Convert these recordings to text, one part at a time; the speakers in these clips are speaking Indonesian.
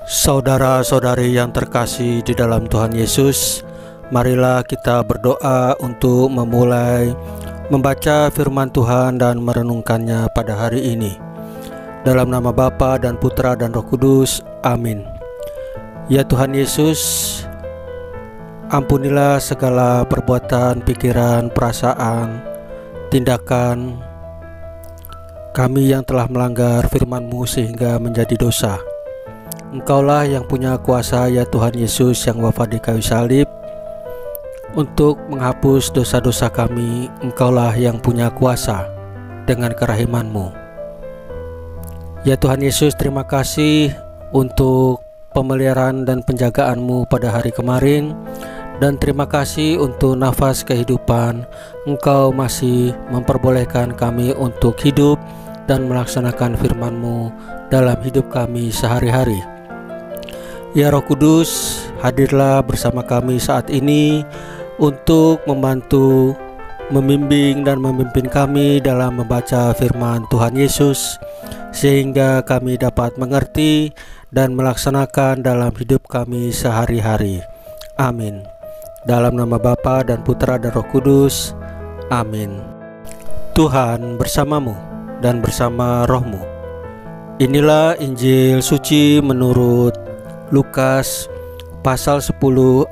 Saudara-saudari yang terkasih di dalam Tuhan Yesus, marilah kita berdoa untuk memulai membaca firman Tuhan dan merenungkannya pada hari ini. Dalam nama Bapa dan Putra dan Roh Kudus, amin. Ya Tuhan Yesus, ampunilah segala perbuatan, pikiran, perasaan, tindakan kami yang telah melanggar firman-Mu sehingga menjadi dosa. Engkaulah yang punya kuasa, ya Tuhan Yesus yang wafat di kayu salib untuk menghapus dosa-dosa kami. Engkaulah yang punya kuasa dengan kerahiman-Mu. Ya Tuhan Yesus, terima kasih untuk pemeliharaan dan penjagaan-Mu pada hari kemarin, dan terima kasih untuk nafas kehidupan. Engkau masih memperbolehkan kami untuk hidup dan melaksanakan firman-Mu dalam hidup kami sehari-hari. Ya Roh Kudus, hadirlah bersama kami saat ini untuk membantu, membimbing dan memimpin kami dalam membaca firman Tuhan Yesus, sehingga kami dapat mengerti dan melaksanakan dalam hidup kami sehari-hari. Amin. Dalam nama Bapa dan Putra dan Roh Kudus, amin. Tuhan bersamamu dan bersama rohmu. Inilah Injil suci menurut Lukas pasal 10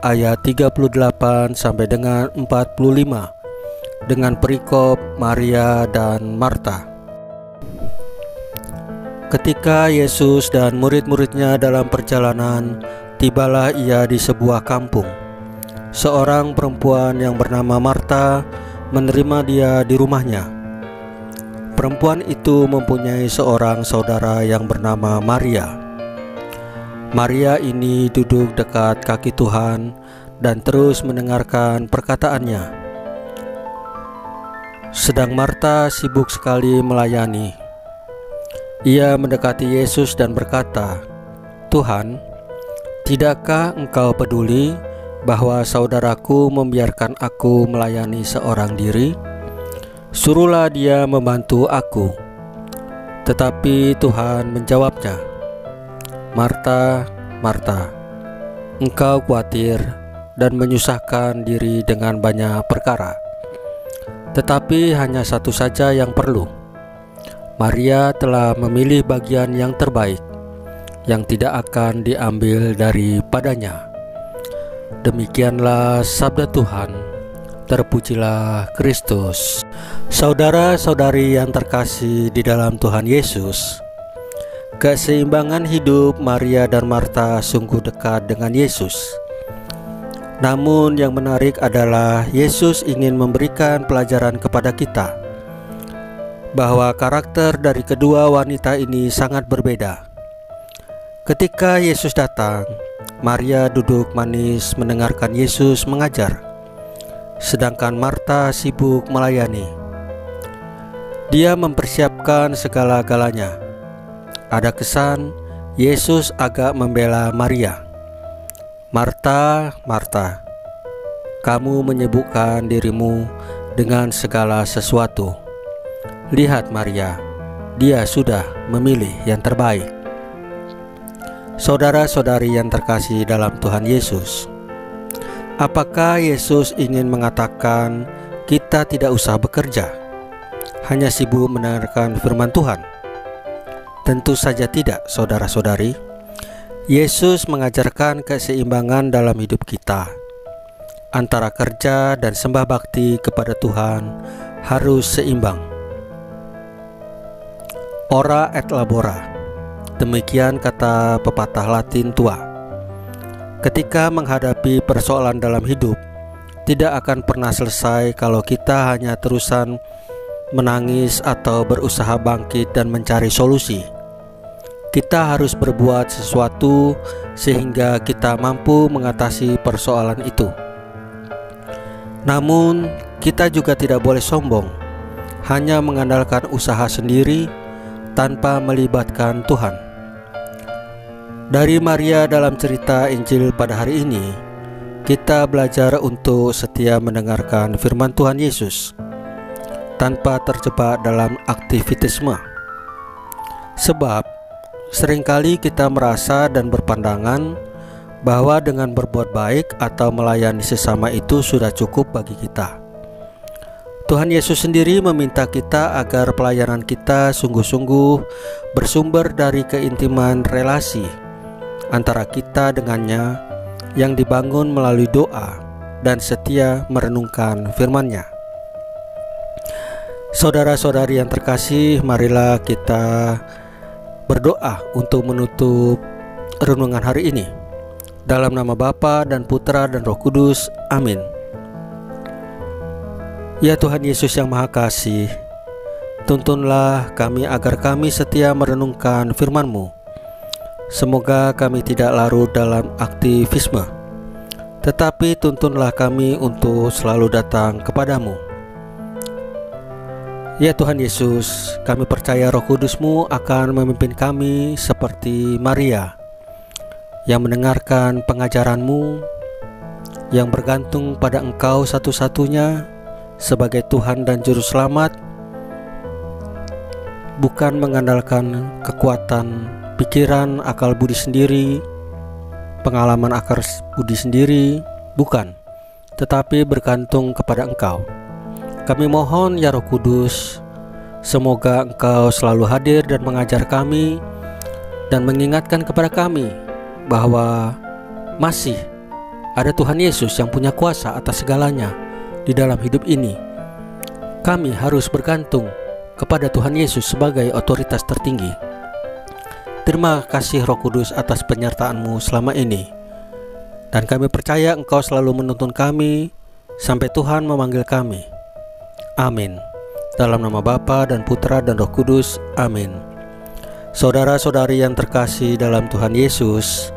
ayat 38 sampai dengan 45 dengan perikop Maria dan Marta. Ketika Yesus dan murid-muridnya dalam perjalanan, tibalah ia di sebuah kampung. Seorang perempuan yang bernama Marta menerima dia di rumahnya. Perempuan itu mempunyai seorang saudara yang bernama Maria. Maria ini duduk dekat kaki Tuhan dan terus mendengarkan perkataannya. Sedang Marta sibuk sekali melayani. Ia mendekati Yesus dan berkata, "Tuhan, tidakkah Engkau peduli bahwa saudaraku membiarkan aku melayani seorang diri? Suruhlah dia membantu aku." Tetapi Tuhan menjawabnya, "Marta, Marta, engkau khawatir dan menyusahkan diri dengan banyak perkara. Tetapi hanya satu saja yang perlu. Maria telah memilih bagian yang terbaik, yang tidak akan diambil daripadanya." Demikianlah sabda Tuhan. Terpujilah Kristus. Saudara-saudari yang terkasih di dalam Tuhan Yesus, keseimbangan hidup Maria dan Marta sungguh dekat dengan Yesus. Namun yang menarik adalah Yesus ingin memberikan pelajaran kepada kita bahwa karakter dari kedua wanita ini sangat berbeda. Ketika Yesus datang, Maria duduk manis mendengarkan Yesus mengajar, sedangkan Marta sibuk melayani. Dia mempersiapkan segala-galanya. Ada kesan Yesus agak membela Maria. "Marta, Marta, kamu menyibukkan dirimu dengan segala sesuatu. Lihat Maria, dia sudah memilih yang terbaik." Saudara-saudari yang terkasih dalam Tuhan Yesus, apakah Yesus ingin mengatakan kita tidak usah bekerja, hanya sibuk mendengarkan firman Tuhan? Tentu saja tidak, saudara-saudari. Yesus mengajarkan keseimbangan dalam hidup kita. Antara kerja dan sembah bakti kepada Tuhan harus seimbang. Ora et labora, demikian kata pepatah Latin tua. Ketika menghadapi persoalan dalam hidup, tidak akan pernah selesai kalau kita hanya terusan menangis atau berusaha bangkit dan mencari solusi. Kita harus berbuat sesuatu sehingga kita mampu mengatasi persoalan itu. Namun, kita juga tidak boleh sombong, hanya mengandalkan usaha sendiri tanpa melibatkan Tuhan. Dari Maria dalam cerita Injil pada hari ini, kita belajar untuk setia mendengarkan firman Tuhan Yesus tanpa terjebak dalam aktivitasme. Sebab Seringkali kita merasa dan berpandangan bahwa dengan berbuat baik atau melayani sesama itu sudah cukup bagi kita. Tuhan Yesus sendiri meminta kita agar pelayanan kita sungguh-sungguh bersumber dari keintiman relasi antara kita dengannya yang dibangun melalui doa dan setia merenungkan firman-Nya. Saudara-saudari yang terkasih, marilah kita berdoa untuk menutup renungan hari ini. Dalam nama Bapa dan Putra dan Roh Kudus, amin. Ya Tuhan Yesus yang Maha Kasih, tuntunlah kami agar kami setia merenungkan firman-Mu. Semoga kami tidak larut dalam aktivisme, tetapi tuntunlah kami untuk selalu datang kepadamu. Ya Tuhan Yesus, kami percaya Roh Kudus-Mu akan memimpin kami seperti Maria yang mendengarkan pengajaran-Mu, yang bergantung pada Engkau satu-satunya sebagai Tuhan dan Juru Selamat, bukan mengandalkan kekuatan pikiran akal budi sendiri, pengalaman akal budi sendiri, bukan, tetapi bergantung kepada Engkau. Kami mohon ya Roh Kudus, semoga Engkau selalu hadir dan mengajar kami dan mengingatkan kepada kami bahwa masih ada Tuhan Yesus yang punya kuasa atas segalanya di dalam hidup ini. Kami harus bergantung kepada Tuhan Yesus sebagai otoritas tertinggi. Terima kasih Roh Kudus atas penyertaan-Mu selama ini, dan kami percaya Engkau selalu menuntun kami sampai Tuhan memanggil kami. Amin. Dalam nama Bapa dan Putra dan Roh Kudus, amin. Saudara-saudari yang terkasih dalam Tuhan Yesus,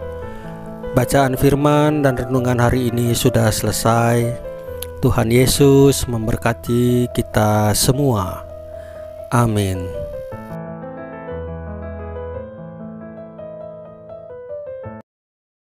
bacaan firman dan renungan hari ini sudah selesai. Tuhan Yesus memberkati kita semua. Amin.